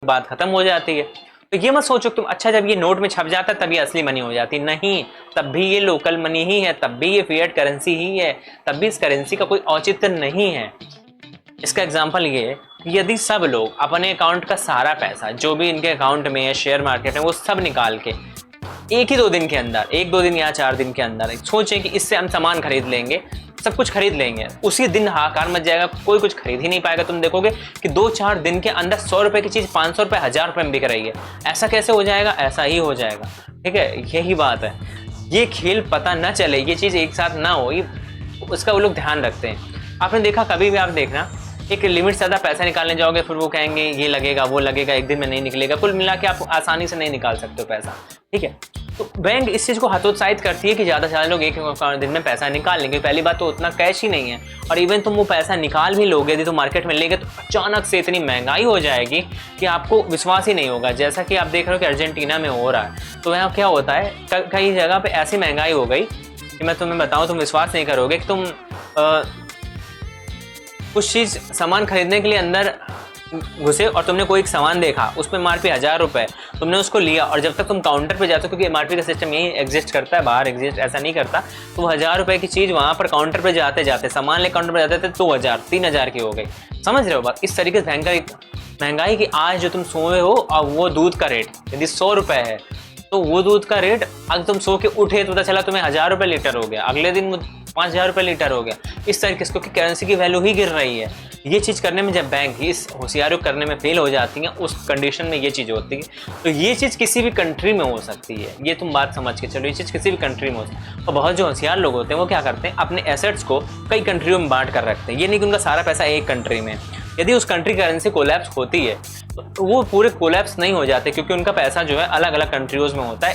बात खत्म हो जाती है। तो ये मत सोचो तुम अच्छा जब ये नोट में छप जाता है तब ये असली मनी हो जाती, नहीं, तब भी ये लोकल मनी ही है, तब भी ये फिएट करेंसी ही है, तब भी इस करेंसी का कोई औचित्य नहीं है। इसका एग्जांपल ये है कि यदि सब लोग अपने अकाउंट का सारा पैसा जो भी इनके अकाउंट में है शेयर मार्केट में वो सब निकाल के एक ही 2 दिन के अंदर, 1-2 दिन या 4 दिन के अंदर सोचें कि इससे हम सामान खरीद लेंगे, सब कुछ खरीद लेंगे, उसी दिन हाहाकार मच जाएगा, कोई कुछ खरीद ही नहीं पाएगा। तुम देखोगे कि 2-4 दिन के अंदर 100 रुपए की चीज 500 रुपए, 1000 रुपए में बिक रही है। ऐसा कैसे हो जाएगा? ऐसा ही हो जाएगा। ठीक है, यही बात है। ये खेल पता न चले, ये चीज एक साथ ना हो, उसका वो लोग ध्यान रखते हैं। आपने देखा, कभी भी आप देखना एक लिमिट से ज़्यादा पैसा निकालने जाओगे फिर वो कहेंगे ये लगेगा वो लगेगा, एक दिन में नहीं निकलेगा, कुल मिला के आप आसानी से नहीं निकाल सकते हो पैसा। ठीक है, तो बैंक इस चीज़ को हतोत्साहित करती है कि ज़्यादा से ज़्यादा लोग एक दिन में पैसा निकाल लेंगे। पहली बात तो उतना कैश ही नहीं है, और इवन तुम वो पैसा निकाल भी लोगे यदि तो मार्केट में लेगे तो अचानक से इतनी महंगाई हो जाएगी कि आपको विश्वास ही नहीं होगा। जैसा कि आप देख रहे हो कि अर्जेंटीना में हो रहा है, तो वहाँ क्या होता है, कई जगह पर ऐसी महंगाई हो गई कि मैं तुम्हें बताऊँ तुम विश्वास नहीं करोगे कि तुम कुछ चीज़ सामान खरीदने के लिए अंदर घुसे और तुमने कोई एक सामान देखा, उस पर एमआरपी 1000 रुपये, तुमने उसको लिया, और जब तक तुम काउंटर पे जाते हो, क्योंकि एमआरपी का सिस्टम यही एग्जिस्ट करता है, बाहर एग्जिस्ट ऐसा नहीं करता, तो 1000 रुपये की चीज़ वहाँ पर काउंटर पे जाते जाते सामान ले काउंटर पे जाते थे 2000 3000 की हो गई। समझ रहे हो बात? इस तरीके से महंगाई की आज जो तुम सोए हो, और वो दूध का रेट यदि 100 रुपये है तो वो दूध का रेट अगर तुम सो के उठे तो पता चला तुम्हें 1000 रुपये लीटर हो गया, अगले दिन 5000 रुपये लीटर हो गया। इस तरीके से, क्योंकि करेंसी की वैल्यू ही गिर रही है। ये चीज़ करने में जब बैंक इस होशियारी करने में फेल हो जाती है, उस कंडीशन में ये चीज़ होती है। तो ये चीज़ किसी भी कंट्री में हो सकती है, ये तुम बात समझ के चलो, ये चीज़ किसी भी कंट्री में हो सकती है। और बहुत जो होशियार लोग होते हैं वो क्या करते हैं, अपने एसेट्स को कई कंट्रियों में बांट कर रखते हैं। ये नहीं कि उनका सारा पैसा एक कंट्री में, यदि उस कंट्री की करेंसी कोलैप्स होती है तो वो पूरे कोलैप्स नहीं हो जाते, क्योंकि उनका पैसा जो है अलग अलग कंट्रीज में होता है।